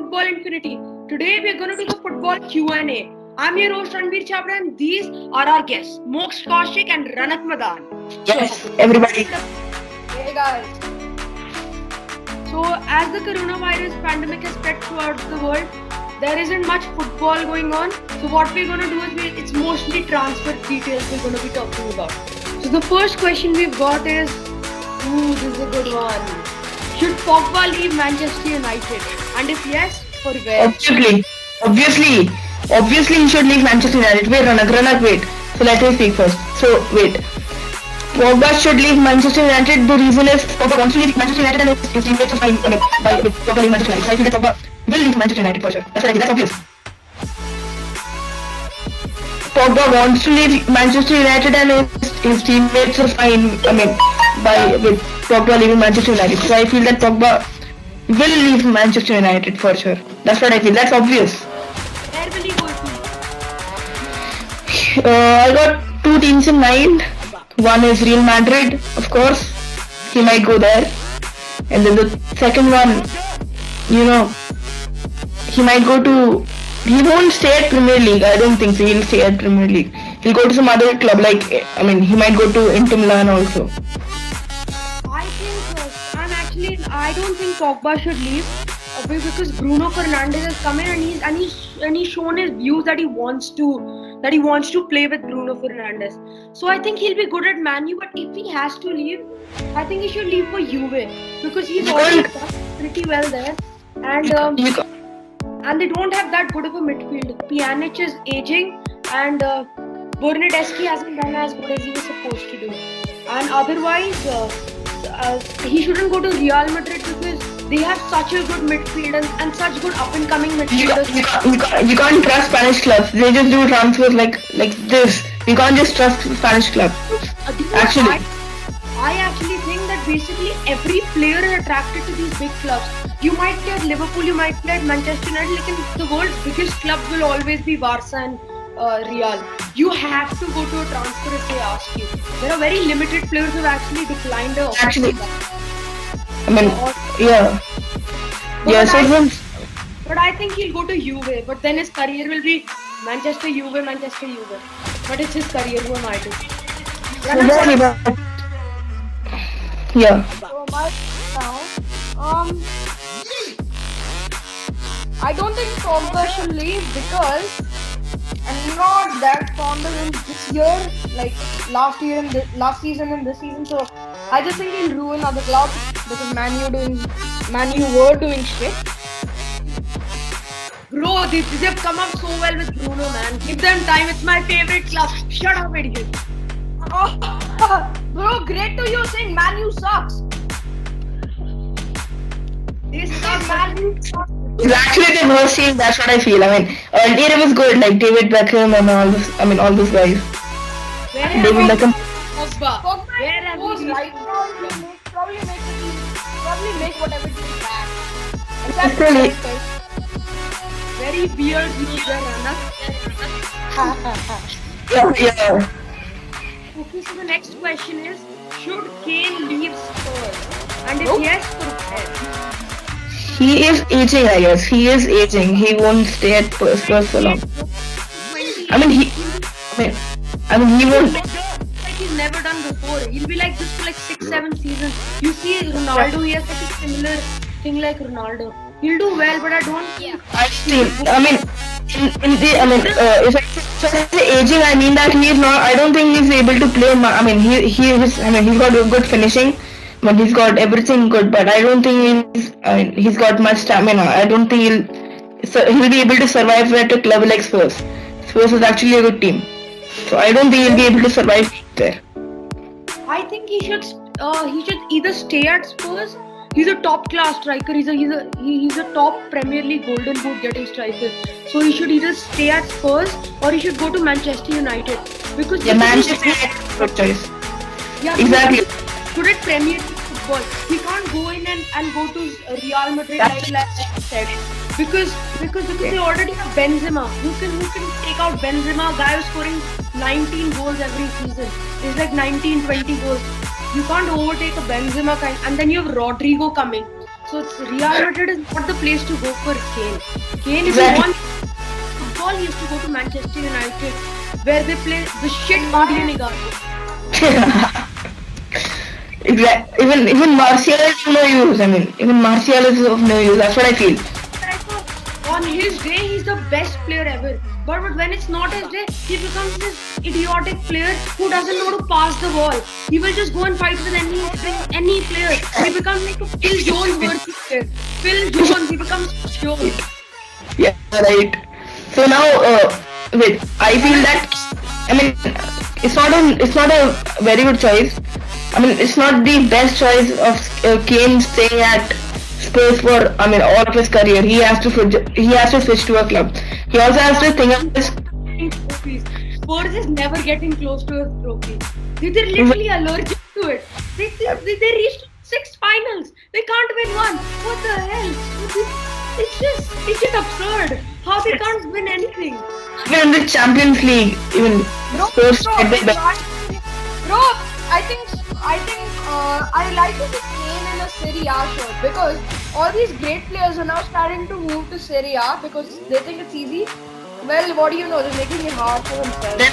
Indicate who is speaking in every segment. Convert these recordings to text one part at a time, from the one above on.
Speaker 1: Football Infinity. Today we are going to do the football Q&A. I'm your host Ranveer Chhabra and these are our guests, Moksha Kaushik and Ranak Madan.
Speaker 2: Yes, everybody.
Speaker 1: Hey guys. So as the coronavirus pandemic has spread throughout the world, there isn't much football going on. So what we're going to do is it's mostly transfer details we're going to be talking about. So the first question we've got is, this is a good one. Should Pogba leave Manchester United? And if yes, for where?
Speaker 2: Obviously he should leave Manchester United. Wait, Ranak, wait. So let me speak first. So wait. Pogba should leave Manchester United. The reason is Pogba wants to leave Manchester United and his teammates are fine by Pogba leaving Manchester United. So I feel that Pogba will leave Manchester United for sure. That's obvious. Pogba wants to leave Manchester United and his teammates are fine. With Pogba leaving Manchester United. So I feel that Pogba will leave Manchester United for sure. That's what I feel. That's obvious.
Speaker 1: Where will he go to?
Speaker 2: I got two teams in mind. One is Real Madrid, of course. He might go there. And then the second one, he might go to... He won't stay at Premier League. I don't think so. He'll stay at Premier League. He'll go to some other club he might go to Inter Milan also.
Speaker 1: I don't think Pogba should leave because Bruno Fernandes has come in and he's shown his views that he wants to play with Bruno Fernandes. So I think he'll be good at Man U, but if he has to leave, I think he should leave for Juve because he's already done pretty well there, and they don't have that good of a midfield. Pjanic is aging, and Bernardeschi hasn't done as good as he was supposed to do, and otherwise. He shouldn't go to Real Madrid because they have such a good midfield and such good up-and-coming midfielders.
Speaker 2: You can't trust Spanish clubs. They just do transfers like this. You can't just trust Spanish clubs.
Speaker 1: I actually think that basically every player is attracted to these big clubs. You might play at Liverpool, you might play at Manchester United, like the world's biggest club will always be Barca and Real. You have to go to a transfer if they ask you. There are very limited players who have actually declined the offer. But I think he'll go to Juve, but then his career will be Manchester Juve. But it's his career who might do. So I don't think Pogba should leave because I'm not that fond of him this year, like last season and this season. So I just think he'll ruin other clubs because Man U were doing shit. Bro, they've come up so well with Bruno, man. Give them time. It's my favorite club. Shut up, idiot. Bro, great to you saying Man U sucks. They suck. Man U sucks.
Speaker 2: It's actually the worst team, that's what I feel. Earlier it was good, like David Beckham and all those guys. David Beckham.
Speaker 1: Pogba. Where have you right now? Probably make whatever team back. Except really? Very weird user,
Speaker 2: Yeah.
Speaker 1: Okay, so the next question is, should Kane leave Spurs? And if yes, for where?
Speaker 2: He is aging, I guess. He is aging. He won't stay at Spurs for long. He won't.
Speaker 1: Like he's never done before. He'll be like this for like 6-7 seasons. You see Ronaldo, he has like a similar thing like Ronaldo. He'll do well, but I don't. Yeah.
Speaker 2: If I say aging, I mean that he is not. I don't think he's able to play. He's got good finishing. But he's got everything good, but I don't think he's got much stamina. I don't think he'll be able to survive at a club like Spurs. Spurs is actually a good team, so I don't think he'll be able to survive there.
Speaker 1: I think he should either stay at Spurs. He's a top class striker. He's a top Premier League Golden Boot getting striker. So he should either stay at Spurs or he should go to Manchester United because
Speaker 2: Manchester United is a good choice.
Speaker 1: Yeah,
Speaker 2: exactly.
Speaker 1: Good at Premier League football. He can't go in and go to Real Madrid like I said because they already have Benzema. Who can take out Benzema? Guy who's scoring 19 goals every season. It's like 19-20 goals. You can't overtake a Benzema kind, and then you have Rodrigo coming. So Real Madrid is not the place to go for Kane. Kane, if
Speaker 2: Exactly.
Speaker 1: you want football, he used to go to Manchester United, where they play the shit Indian Igalo.
Speaker 2: Exactly. Even Martial is of no use. I mean, even Martial is of no use. That's what I feel.
Speaker 1: On his day, he's the best player ever. But when it's not his day, he becomes this idiotic player who doesn't know to pass the ball. He will just go and fight with any player. He becomes like a Phil Jones versus player. Phil Jones, he becomes Jones.
Speaker 2: Yeah, right. So now, wait. I feel that. I mean, it's not a very good choice. I mean, it's not the best choice of Kane staying at Spurs for, I mean, all of his career. He has to switch to a club. He also has to think of this.
Speaker 1: Spurs is never getting close to a trophy. They're literally allergic to it. They reached 6 finals. They can't win one. What the hell? It's just absurd. How they can't win anything.
Speaker 2: Even in the Champions League, even Spurs tried their best.
Speaker 3: Bro, I like to see Kane in a Serie A shirt because all these great players are now starting to move to Serie A because they think it's easy. Well, what do you know? They're making it hard for themselves.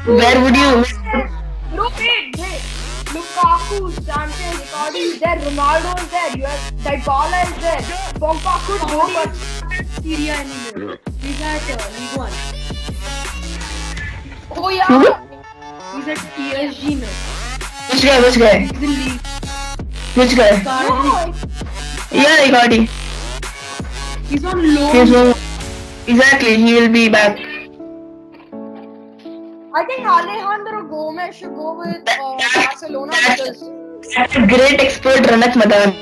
Speaker 2: Where would you?
Speaker 3: Bro, wait. Lukaku, Sanchez, Icardi is there. Ronaldo is there. You have Dybala is there. Pogba could go, but
Speaker 1: Syria anymore. He's at League One.
Speaker 3: oh yeah.
Speaker 1: He's at PSG now.
Speaker 2: Which guy?
Speaker 1: He's in League.
Speaker 2: Which guy?
Speaker 3: No,
Speaker 2: Yeah, Icardi.
Speaker 1: He's on loan.
Speaker 2: Exactly, he will be back.
Speaker 3: I think Alejandro Gomez should go with Barcelona because
Speaker 2: That's a great expert, Ranak Madan.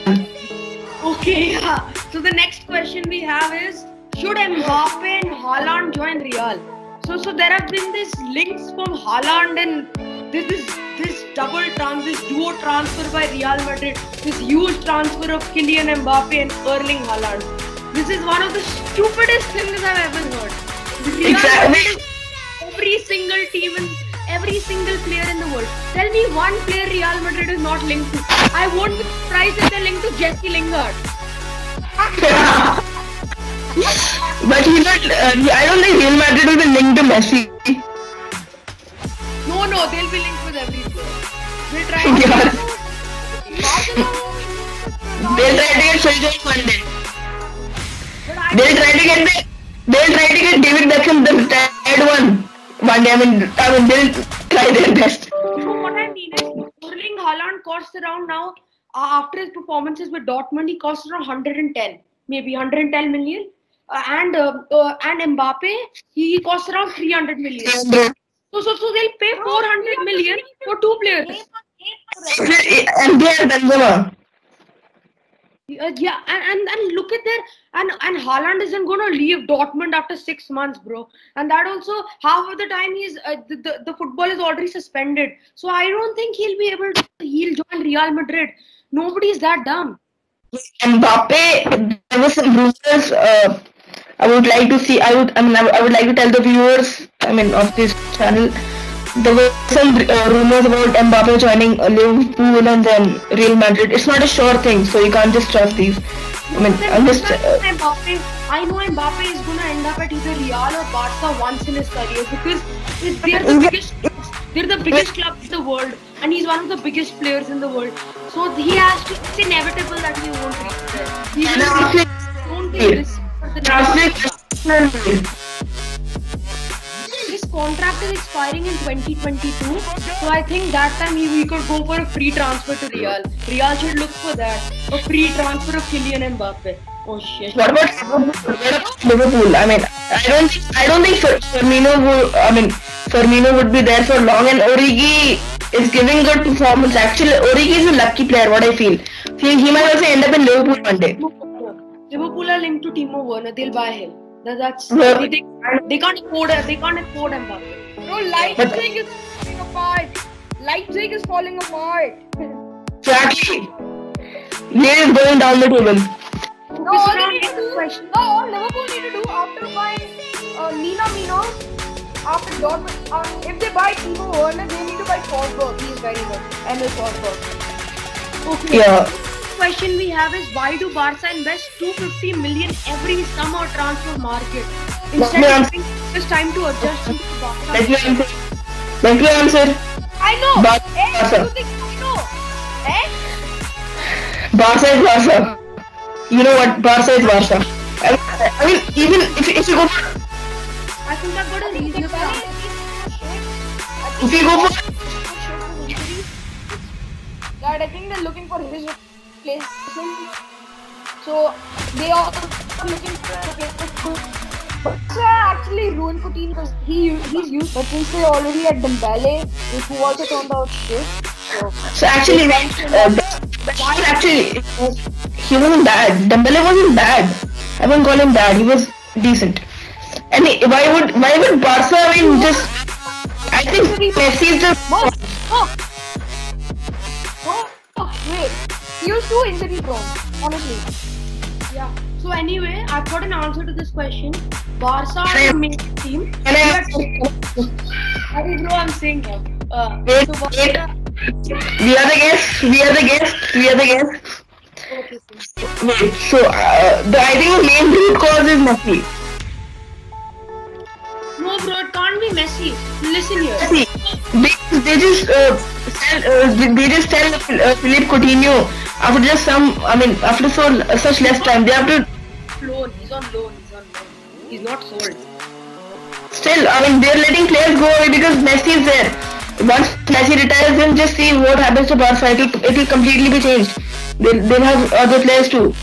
Speaker 1: Okay, yeah. So the next question we have is, should Mbappe and Haaland join Real? So there have been these links from Haaland and this duo transfer by Real Madrid, this huge transfer of Kylian Mbappe and Erling Haaland. This is one of the stupidest things I've ever heard. Real Madrid, every single team and every single player in the world. Tell me one player Real Madrid is not linked to. I won't be surprised if they're linked to Jesse Lingard.
Speaker 2: But he's not. I don't think Real Madrid will be linked to Messi.
Speaker 1: No, they'll be linked with every player. They'll try
Speaker 2: Yeah.
Speaker 1: to
Speaker 2: They'll try to get Phil Jones one day.
Speaker 1: but I
Speaker 2: They'll try to get David Beckham the retired one day. I mean, they'll try their best.
Speaker 1: So what I mean is, Erling Haaland costs around now, after his performances with Dortmund, he costs around 110, maybe 110 million. And Mbappe, he costs around 300 million. So they'll pay 400 million for 2 players.
Speaker 2: And they are Benzema.
Speaker 1: Yeah, and look at their and Haaland isn't gonna leave Dortmund after 6 months, bro. And that also half of the time he's the football is already suspended. So I don't think he'll join Real Madrid. Nobody's that dumb.
Speaker 2: Mbappe, there were some rumors. I would like to see. I would like to tell the viewers. Of this channel, there were some rumors about Mbappe joining Liverpool and then Real Madrid. It's not a sure thing, so you can't just trust these. I'm just.
Speaker 1: I know Mbappe is gonna end up at either Real or Barca once in his career because they're the biggest club in the world, and he's one of the biggest players in the world. So he has to. It's inevitable that he won't reach there. He won't take this for the His contract is expiring in 2022, so I think that time we could go for a free transfer to Real. Real should look for that, a free transfer of Kylian Mbappe. Oh shit.
Speaker 2: What about Liverpool? I don't think Firmino would be there for long, and Origi is giving good performance. Actually, Origi is a lucky player. What I feel, he might also end up in Liverpool one day.
Speaker 1: Liverpool are linked to Timo Werner. They'll buy him. That's
Speaker 2: No.
Speaker 1: they can't afford Mbappe.
Speaker 3: bro, Leipzig is falling apart. Leipzig is falling apart.
Speaker 2: Exactly. He is going down the table.
Speaker 3: No, all Liverpool need to do after buying Nina after Dortmund. If they buy Timo Werner, they need to buy Forsberg. He is very good. Emil Forsberg.
Speaker 1: Okay.
Speaker 2: Yeah.
Speaker 1: question we have is, why do Barca invest 250 million every summer transfer market instead of taking this time to adjust to Barca?
Speaker 2: Let me answer.
Speaker 3: I know.
Speaker 2: Barca.
Speaker 3: You think I know?
Speaker 2: Barca is Barca. You know what? Barca is Barca. I mean, even if you go for,
Speaker 1: I think I've got a reasonable answer.
Speaker 2: if you go for,
Speaker 3: That I think they're looking for his replacement. So they are looking for replacement. Barca actually ruined Coutinho because he's used, but since they already had Dembele, who also turned out shit.
Speaker 2: so actually, he wasn't bad. Dembele wasn't bad. I wouldn't call him bad. He was decent. And why would Barca? I mean, just I think Messi is just.
Speaker 3: Wait, he was too injury prone, honestly.
Speaker 1: Yeah. So anyway, I've got an answer to this question. Barca are the main team. Sorry bro, I'm saying here.
Speaker 2: Wait,
Speaker 1: so
Speaker 2: wait.
Speaker 1: Barca.
Speaker 2: We are the guests.
Speaker 1: Okay, so.
Speaker 2: Wait, so I think the main root cause is Messi.
Speaker 1: No bro, it can't be Messi. Listen here.
Speaker 2: Messi. They just sell Philippe Coutinho after such less time. They have to.
Speaker 1: Loan. He's on loan. He's not sold.
Speaker 2: Still, I mean, they're letting players go away because Messi is there. Once Messi retires, then just see what happens to Barca. It will completely be changed. They'll have other players too.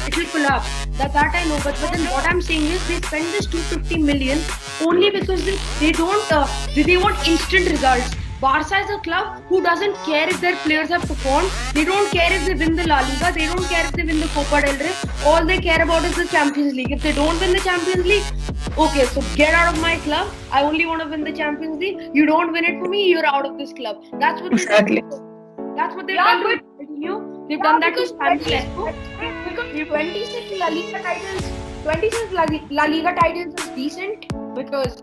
Speaker 1: It will collapse. That I know. But then what I'm saying is, they spend this 250 million only because they want instant results. Barca is a club who doesn't care if their players have performed. They don't care if they win the La Liga. They don't care if they win the Copa del Rey. All they care about is the Champions League. If they don't win the Champions League, okay, so get out of my club. I only want to win the Champions League. You don't win it for me, you're out of this club. That's what
Speaker 2: Exactly.
Speaker 1: That's what they've done with Coutinho. They've done that with Sancho.
Speaker 3: Because 26 La Liga titles is decent because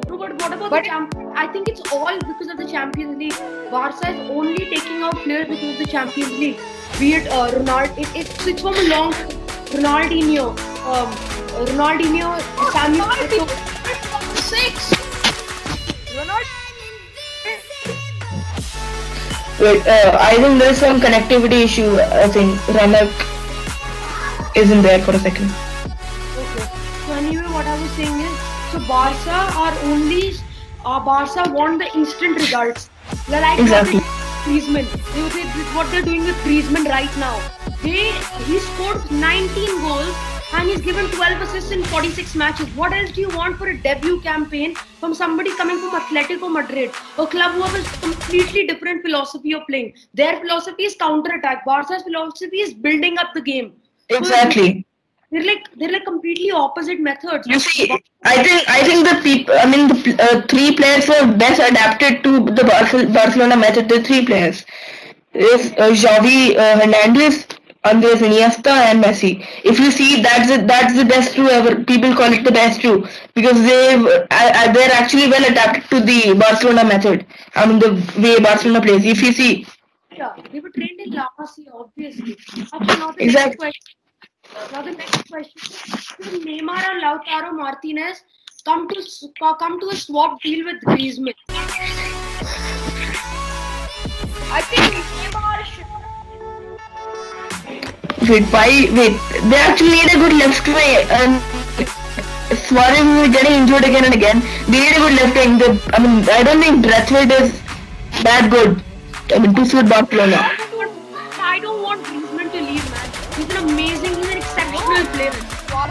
Speaker 1: No, but what about the Champions? I think it's all because of the Champions League. Barca is only taking out players because of the Champions League. Be it Ronaldo, it's from a long Ronaldinho, Samuel Eto'o.
Speaker 3: 6. Ronaldo.
Speaker 2: Wait, I think there's some connectivity issue. I think Ranak isn't there for a second.
Speaker 1: Okay. So anyway, what I was saying is, so Barca want the instant results. They're like
Speaker 2: Exactly.
Speaker 1: Griezmann. What they're doing with Griezmann right now. He scored 19 goals and he's given 12 assists in 46 matches. What else do you want for a debut campaign from somebody coming from Atletico Madrid, a club who have a completely different philosophy of playing? Their philosophy is counter-attack. Barca's philosophy is building up the game.
Speaker 2: Exactly.
Speaker 1: They're like completely opposite methods.
Speaker 2: You see, I think the people. I mean, the three players who are best adapted to the Barcelona method. The three players is Xavi, Hernandez, Andres Iniesta, and Messi. If you see, that's the best two ever. People call it the best two because they're actually well adapted to the Barcelona method. I mean, the way Barcelona plays. If you see,
Speaker 1: yeah, they were trained in La Masia, obviously. Okay,
Speaker 2: exactly.
Speaker 1: Now the next question: will Neymar and Lautaro Martinez come to a swap deal with Griezmann?
Speaker 3: I think Neymar should.
Speaker 2: Wait, they actually need a good left wing, and Suarez is getting injured again and again. They need a good left wing. I don't think Braithwaite is that good. I mean, to suit Barcelona.
Speaker 1: I don't want Griezmann to leave, man. He's an exceptional player.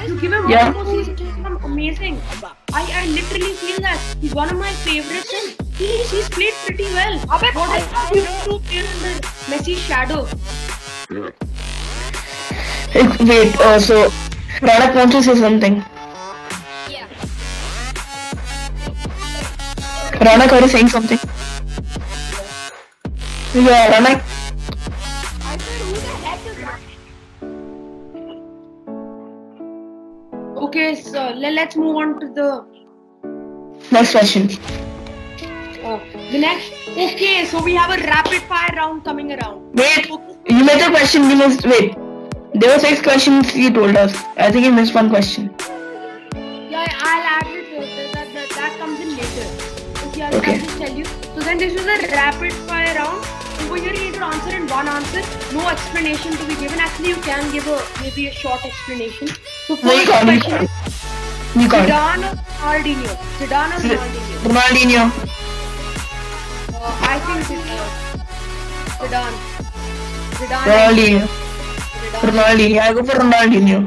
Speaker 1: To give him
Speaker 2: Yeah.
Speaker 1: one more season, he's amazing. I literally feel that he's one of my favorites, and he's played pretty well. What else do you do in the Messi shadow?
Speaker 2: Wait, so Ranak wants to say something.
Speaker 3: Yeah.
Speaker 2: Ranak, are you saying something? Yeah, Ranak.
Speaker 3: I said, who the heck is that?
Speaker 1: Okay, so let's move on to the
Speaker 2: Next question.
Speaker 1: the next. Okay, so we have a rapid fire round coming around.
Speaker 2: Wait, You made a question. You must wait. There were 6 questions you told us. I think you missed one question.
Speaker 1: Yeah, I'll add it. That comes in later. Okay, I'll just tell you. So then this was a rapid fire round. Over here you need to answer in one answer. No explanation to be given. Actually, you can give maybe a short explanation. So first question is Zidane or Ronaldinho? Zidane or Ronaldinho?
Speaker 2: Ronaldinho.
Speaker 1: I think Zidane.
Speaker 2: Ronaldinho. Ronaldinho. I go for Ronaldinho.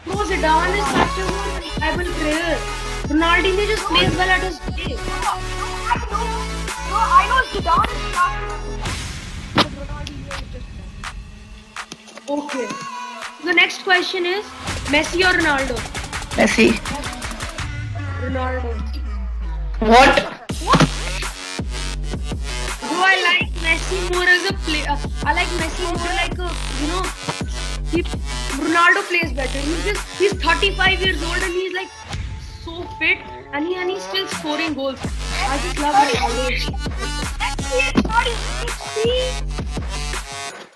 Speaker 1: No, Zidane is such a reliable player. Ronaldinho just plays well at his place.
Speaker 3: No, I know Zidane is not. But Ronaldinho is just.
Speaker 1: Okay. The next question is Messi or Ronaldo?
Speaker 2: Messi.
Speaker 1: Ronaldo.
Speaker 2: What?
Speaker 1: Do I like Messi more as a player? I like Messi more like a, Ronaldo plays better. He's 35 years old and he's like so fit and he's still scoring goals. I just love Ronaldo.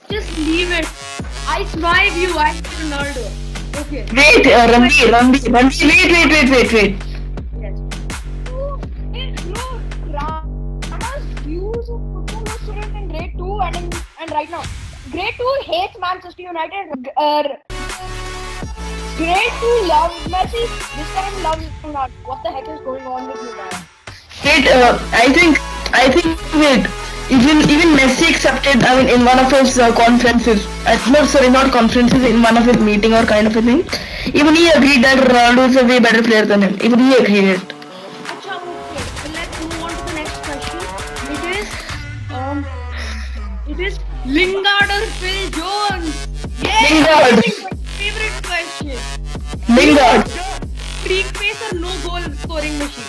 Speaker 1: Just leave it. It's my view. I like Ronaldo. Okay.
Speaker 2: Wait, Ranveer, wait.
Speaker 1: Yes.
Speaker 3: Rana's views of football was student in grade 2 and right now. Grade 2 hates Manchester United. Grade 2 loves Messi. This time loves Ronaldo. What the heck is going on with you guys?
Speaker 2: Wait, I think wait. Even Messi accepted, in one of his conferences, not conferences, in one of his meeting or kind of a thing, even he agreed that Ronaldo is a way better player than him. Even he agreed it.
Speaker 1: Achha, okay. So let's move on to the next question. It is Lingard or Phil Jones? Yes!
Speaker 2: Lingard.
Speaker 1: Favorite question.
Speaker 2: Lingard.
Speaker 1: Freak face or no goal scoring machine?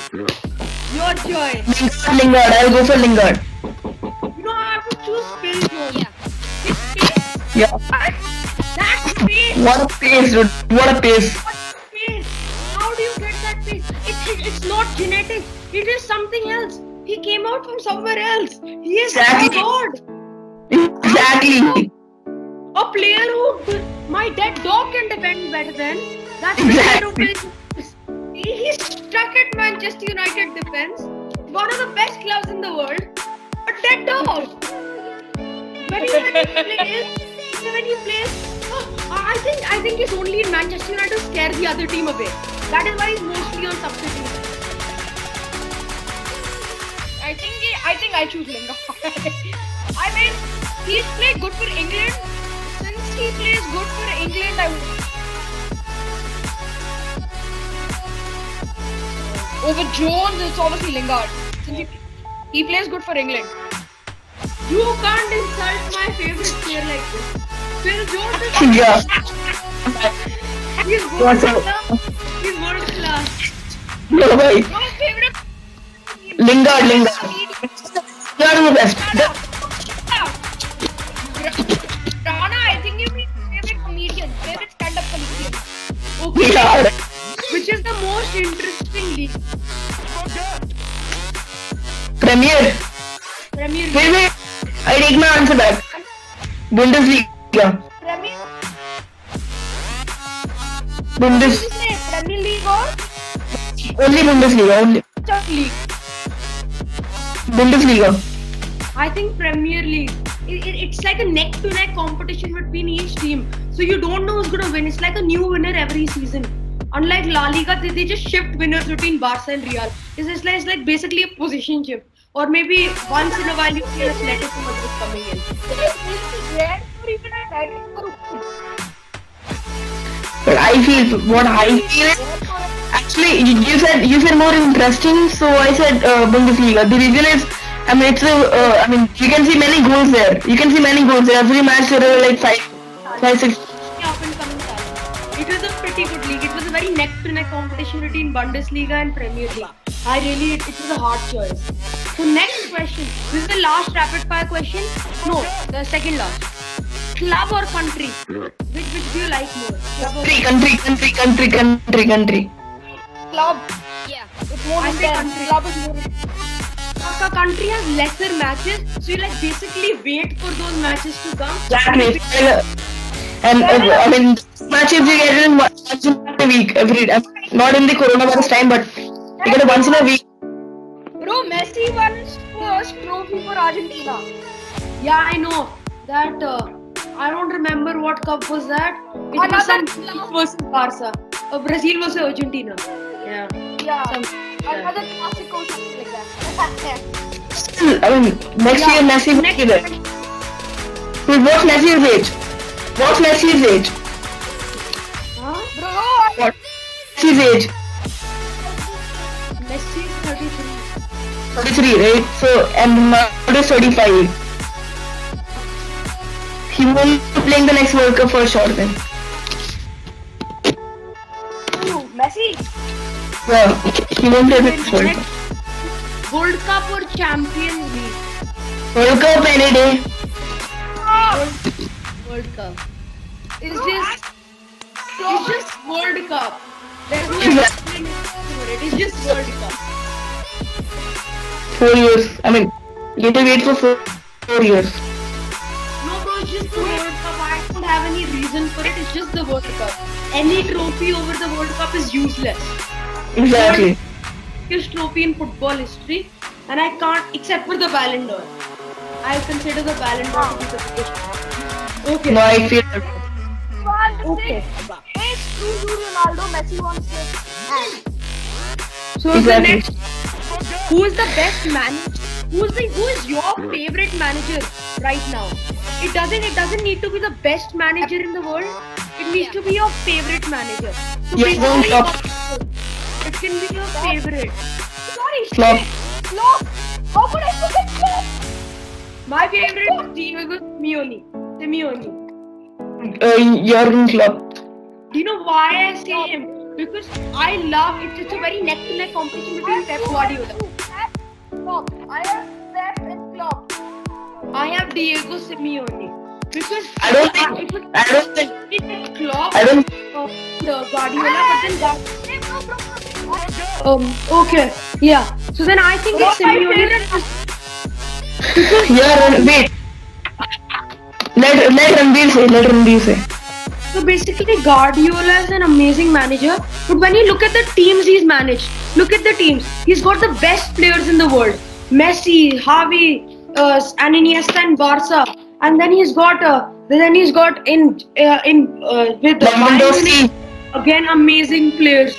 Speaker 1: Your choice.
Speaker 2: Lingard. I'll go for Lingard.
Speaker 1: I have to choose Phil Jones. Yeah. His pace.
Speaker 2: Yeah.
Speaker 1: That pace.
Speaker 2: What a pace, dude. What a pace.
Speaker 1: What pace? How do you get that pace? It's not genetic. It is something else. He came out from somewhere else. He is
Speaker 2: Exactly.
Speaker 1: God.
Speaker 2: Exactly.
Speaker 1: A player who my dead dog can defend better than. That's
Speaker 2: Exactly.
Speaker 1: the player who plays. He's stuck at Manchester United defense. One of the best clubs in the world. A dead dog. When he plays, I think he's only in Manchester United to scare the other team away. That is why he's mostly on substitute.
Speaker 3: I think I choose Lingard. I mean, he's played good for England. Since he plays good for England, over Jones, it's obviously Lingard. Since he plays good for England.
Speaker 1: You can't insult my favorite player like this. Phil Jones is
Speaker 2: Yeah.
Speaker 1: He's world class. He's world class.
Speaker 2: No way.
Speaker 3: My favorite.
Speaker 2: Lingard. You are the best.
Speaker 3: Rana, I think you mean favorite comedian, favorite stand-up comedian.
Speaker 1: Okay.
Speaker 2: Yeah.
Speaker 1: Which is the most interesting league?
Speaker 2: Premier.
Speaker 1: Premier League.
Speaker 2: Wait. I take my answer back. Bundesliga.
Speaker 3: Premier League or
Speaker 2: Only Bundesliga. Only
Speaker 3: League?
Speaker 2: Bundesliga.
Speaker 1: I think Premier League. It's like a neck-to-neck competition between each team. So you don't know who's gonna win. It's like a new winner every season. Unlike La Liga, they just shift winners between Barca and Real. It's like basically a position shift. Or maybe once in a while you see an Atletico Madrid coming in.
Speaker 3: It's rare for even a title.
Speaker 2: But I feel is actually you said more interesting, so I said Bundesliga. The reason is you can see many goals there. Every match there are like 5, 6.
Speaker 1: Up and coming talent. It was a pretty good league. It was a very neck-to-neck competition between Bundesliga and Premier League. It was a hard choice. So next question. This is the last rapid-fire question. No, the second last. Club or country? Which do you like more? Club or
Speaker 2: Country.
Speaker 3: Club. Yeah. It's more
Speaker 1: I say
Speaker 3: intense.
Speaker 1: country.
Speaker 3: Club is more.
Speaker 1: a country has lesser matches, so you like basically wait for those matches to come.
Speaker 2: Exactly. And I mean, matches you get in once in a week, not in the coronavirus time, but you get it once in a week.
Speaker 3: Bro, Messi won his first trophy for Argentina.
Speaker 1: Yeah, I know that. I don't remember what cup was that. It was some versus Barca. Brazil versus Argentina. Yeah.
Speaker 3: Another classic or something like that.
Speaker 2: Still, I mean, next year Messi will be there. What's Messi's age? What's Messi's age?
Speaker 3: Bro,
Speaker 2: What? Messi's age?
Speaker 1: Messi is 33.
Speaker 2: 33, right? So, and Ronaldo is 35. He won't be playing the next World Cup for sure then.
Speaker 3: Messi?
Speaker 2: Yeah, he won't play this World Cup.
Speaker 1: World Cup or Champions League?
Speaker 2: World Cup any day.
Speaker 1: World Cup. It's just World Cup. There's no explanation for it. It's just World Cup.
Speaker 2: 4 years. I mean, you have to wait for 4 years.
Speaker 1: No, bro, it's just the World Cup. I don't have any reason for it. It's just the World Cup. Any trophy over the World Cup is useless.
Speaker 2: Exactly.
Speaker 1: Biggest trophy in football history, and I can't, except for the Ballon d'Or. I consider the Ballon d'Or to be the biggest. Okay.
Speaker 2: No, I feel that.
Speaker 1: Okay.
Speaker 3: It's true, Ronaldo, Messi wants it.
Speaker 1: So
Speaker 2: Exactly.
Speaker 1: the next, who is the best manager? Who is your favorite manager right now? It doesn't need to be the best manager in the world. It needs to be your favorite manager. So
Speaker 2: Yes, don't
Speaker 1: basically,
Speaker 2: stop.
Speaker 1: it can be your favorite.
Speaker 3: Sorry,
Speaker 2: Flop.
Speaker 3: Flop. How could I forget Flop?
Speaker 1: My favorite is Diego Simeone.
Speaker 2: Jurgen Klopp.
Speaker 1: Do you know why I say him? Because I love it. It's a very neck-to-neck competition between Pep Guardiola.
Speaker 3: Flop. I have Pep and Flop.
Speaker 1: I have Diego Simeone. Because
Speaker 2: I don't think.
Speaker 1: Klopp,
Speaker 2: I don't.
Speaker 1: Guardiola, but then okay, yeah. So then I think it's Simeone.
Speaker 2: Yeah, wait. Let Ranveer say.
Speaker 1: So basically, Guardiola is an amazing manager. But when you look at the teams he's managed, look at the teams. He's got the best players in the world: Messi, Xavi, and Iniesta and Barca. And then he's got with
Speaker 2: Lewandowski.
Speaker 1: again amazing players.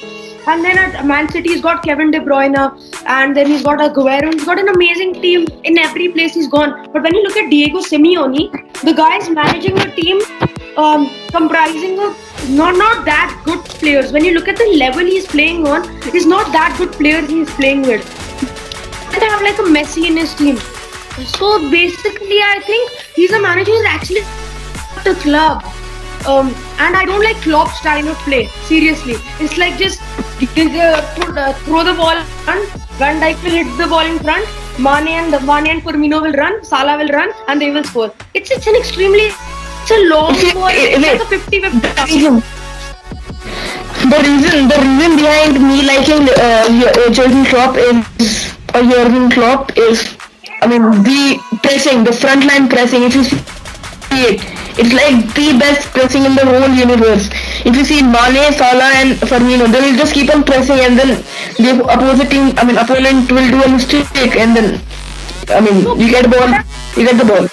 Speaker 1: And then at Man City he's got Kevin De Bruyne, and then he's got Aguero. He's got an amazing team in every place he's gone. But when you look at Diego Simeone, the guy is managing a team comprising of not that good players. When you look at the level he's playing on, it's not that good players he's playing with. He doesn't have like a Messi in his team. So basically, I think he's a manager who's actually the club. And I don't like Klopp's style of play. Seriously, it's like just throw the ball and Van Dijk will hit the ball in front. Mane and Firmino will run. Salah will run, and they will score. It's a long ball. It's like a 50-50.
Speaker 2: The reason behind me liking Jurgen Klopp is, I mean, the pressing, the frontline pressing. If you see it, it's like the best pressing in the whole universe. If you see Mane, Salah, and Firmino, they will just keep on pressing, and then the opponent will do a mistake, and then, you get the ball.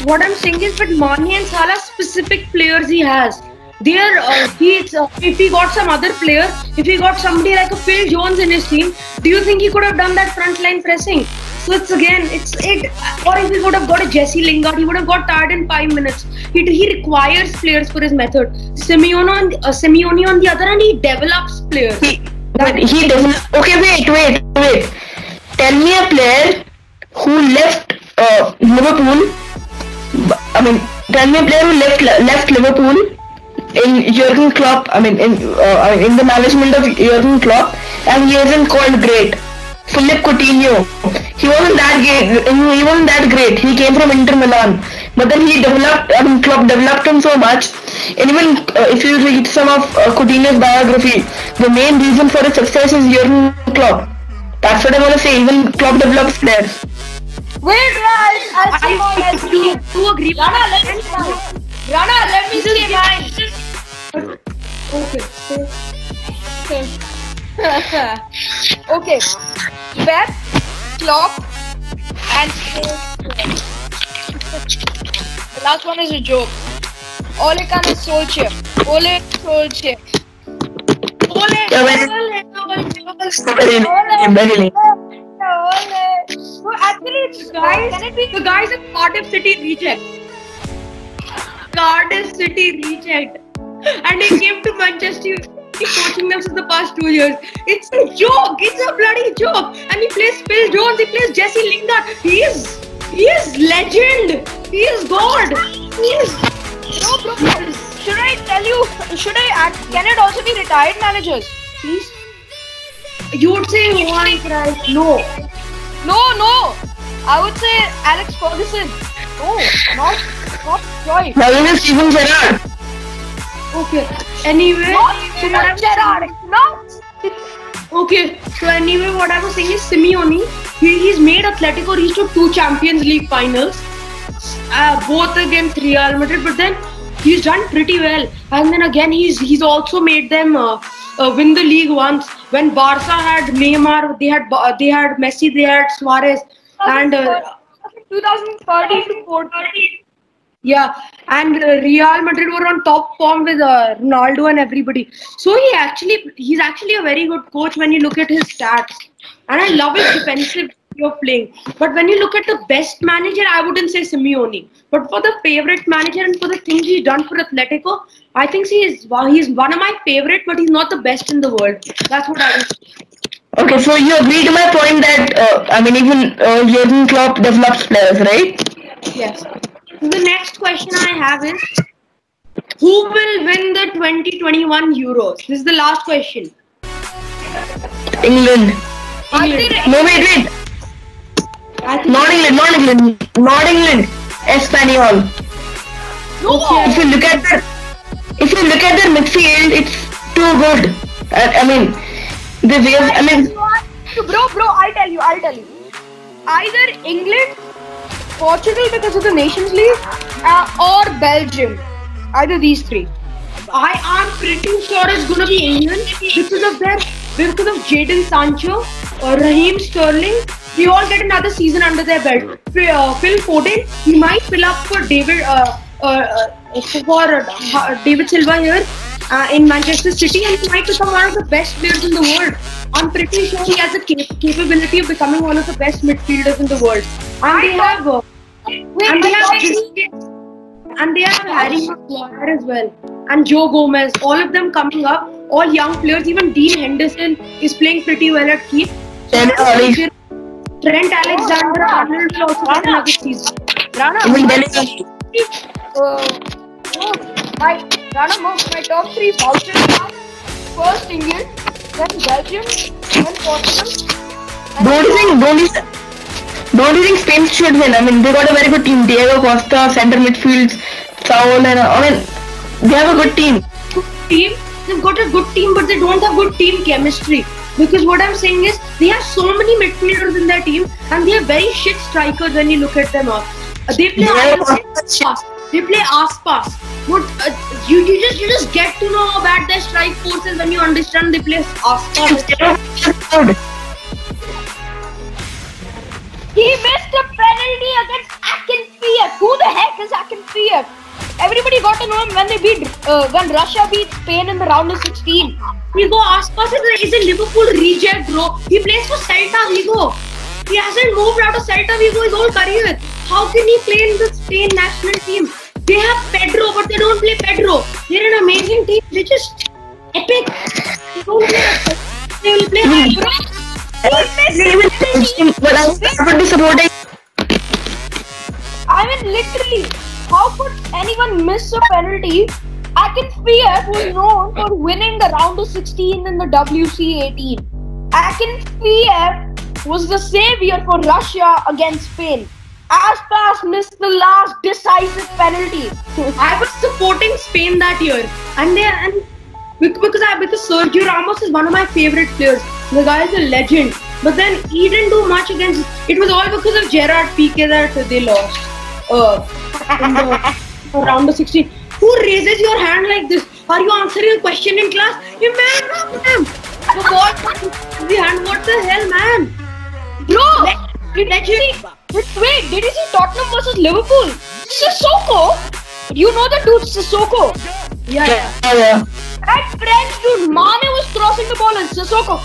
Speaker 1: What I'm saying is, but Mane and Salah, specific players he has. If he got some other player, if he got somebody like a Phil Jones in his team, do you think he could have done that frontline pressing? So or if he would have got a Jesse Lingard, he would have got tired in 5 minutes. He requires players for his method. Simeone on the other hand, he develops players.
Speaker 2: He doesn't. Okay, wait. Tell me a player who left Liverpool. Tell me a player who left Liverpool in Jurgen Klopp. In the management of Jurgen Klopp, and he isn't called great. Philippe Coutinho. He wasn't that great. He came from Inter Milan, but then Klopp developed him so much. And even if you read some of Coutinho's biography, the main reason for his success is Jurgen Klopp. That's what I want to say. Even Klopp develops players.
Speaker 3: Wait, I'll say mine.
Speaker 1: Do agree?
Speaker 3: Rana, let me say mine. Rana, let me say mine. Okay. Pep, Klopp, and the last one is a joke. Ole Gunnar Solskjaer. Ole Solskjaer.
Speaker 2: Very
Speaker 3: So actually, can it be?
Speaker 1: The guy's a Cardiff City reject. Cardiff City reject. And he came to Manchester United coaching them since the past 2 years. It's a joke. It's a bloody joke. And he plays Phil Jones. He plays Jesse Lingard. He is legend. He is God. He is.
Speaker 3: No, bro. Should I tell you? Can it also be retired managers?
Speaker 1: Please. You would say Juan Cruyff. No.
Speaker 3: No. I would say Alex Ferguson. No, not Cruyff.
Speaker 2: Now even Steven Gerrard.
Speaker 1: Okay. Anyway.
Speaker 3: Not Gerrard. No.
Speaker 1: Okay. So anyway, what I was saying is Simeone. He's made Atletico reach to 2 Champions League finals. Both against Real Madrid. But then he's done pretty well. And then again, he's also made them win the league once. When Barca had Neymar, they had Messi, they had Suarez, and
Speaker 3: 2013 to 14.
Speaker 1: yeah, and Real Madrid were on top form with Ronaldo and everybody. So he's actually a very good coach when you look at his stats, and I love his defensive way of playing. But when you look at the best manager, I wouldn't say Simeone. But for the favorite manager and for the things he's done for Atletico, I think he's one of my favorite, but he's not the best in the world. That's what I would say.
Speaker 2: Okay, so you agree to my point that even Jurgen Klopp develops players, right?
Speaker 1: Yes. The next question I have is, who will win the 2021 Euros? This is the last question.
Speaker 2: England. No, wait. Not England. Espanyol.
Speaker 3: No.
Speaker 1: Okay.
Speaker 2: If you look at their midfield, it's too good.
Speaker 3: Bro, I'll tell you. Either England, Portugal because of the Nations League, or Belgium. Either these 3.
Speaker 1: I am pretty sure it's gonna be England because of Jadon Sancho or Raheem Sterling. They all get another season under their belt. Phil Foden, he might fill up for David Silva here in Manchester City, and he might become one of the best players in the world. I'm pretty sure he has the capability of becoming one of the best midfielders in the world. And they have Harry Maguire as well, and Joe Gomez. All of them coming up, all young players. Even Dean Henderson is playing pretty well at keep. Trent Alexander-Arnold will also get another season.
Speaker 3: My top 3 vouchers are first England, then Belgium, then Portugal.
Speaker 2: Don't you think Spain should win? They got a very good team. Diego Costa, center midfield, Saul, and they have a good team.
Speaker 1: They've got a good team, but they don't have good team chemistry. Because what I'm saying is, they have so many midfielders in their team, and they have very shit strikers when you look at them. They play Aspas. But you just get to know how bad their strike force is when you understand they play Aspas.
Speaker 3: He missed a penalty against Akinfeev. Who the heck is Akinfeev? Everybody got to know him when Russia beat Spain in the round of 16.
Speaker 1: Aspas is a Liverpool reject, bro. He plays for Celta Vigo. He hasn't moved out of Celta Vigo his whole career. How can he play in the Spain national team? They have Pedro, but they don't play Pedro. They're an amazing team. They're just epic. They don't play. They will play Pedro.
Speaker 2: But I would be supporting.
Speaker 3: Literally, how could anyone miss a penalty? Akinfeev was known for winning the round of 16 in the WC18. Akinfeev was the savior for Russia against Spain. Aspas missed the last decisive penalty.
Speaker 1: I was supporting Spain that year, because Sergio Ramos is one of my favorite players. The guy is a legend. But then he didn't do much against. It was all because of Gerard Piqué that they lost. In the round of 16. Who raises your hand like this? Are you answering a question in class? You man, the ball the hand. What the hell, man?
Speaker 3: Bro, did you see Tottenham versus Liverpool? Sissoko. You know the dude Sissoko.
Speaker 1: Yeah.
Speaker 3: That French dude, Mane was crossing the ball and Sissoko.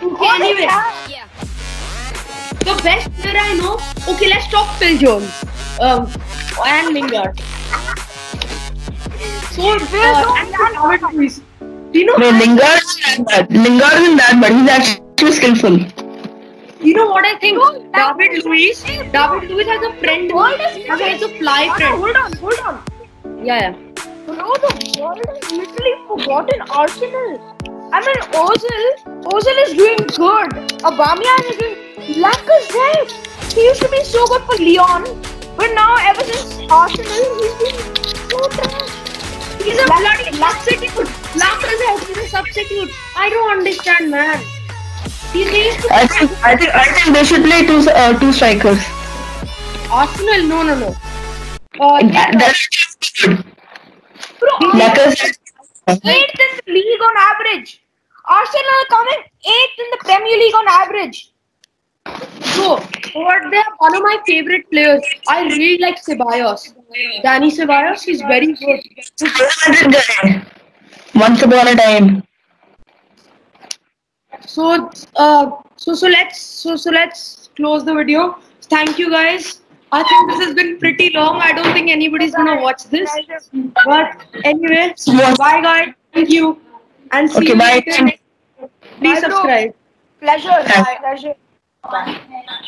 Speaker 1: Okay, anyway. The best player I know. Okay, let's talk Phil Jones. And Lingard. So, David Luiz. Do you know?
Speaker 2: No, Lingard isn't that bad. He's actually skillful.
Speaker 1: You know what I think? David Luiz has a friend. Has a fly friend.
Speaker 3: Hold on.
Speaker 1: Yeah.
Speaker 3: Bro, the world has literally forgotten Arsenal. I mean, Ozil is doing good. Aubameyang is doing. Lacazette, he used to be so good for Lyon, but now ever since Arsenal, he's been so trash.
Speaker 1: He's a bloody substitute. Lacazette is a substitute. I don't understand, man.
Speaker 2: I think they should play two strikers.
Speaker 1: Arsenal, no.
Speaker 2: That's good.
Speaker 3: Bro,
Speaker 2: Lacazette.
Speaker 3: 8th in the league on average. Arsenal are coming 8th in the Premier League on average.
Speaker 1: So, they're one of my favorite players. I really like Ceballos. Dani Ceballos, he's very good.
Speaker 2: Once upon a time.
Speaker 1: So let's close the video. Thank you guys. I think this has been pretty long. I don't think anybody's gonna watch this. But anyway, bye guys. Thank you. And see you later. Please subscribe.
Speaker 3: Pleasure. Bye.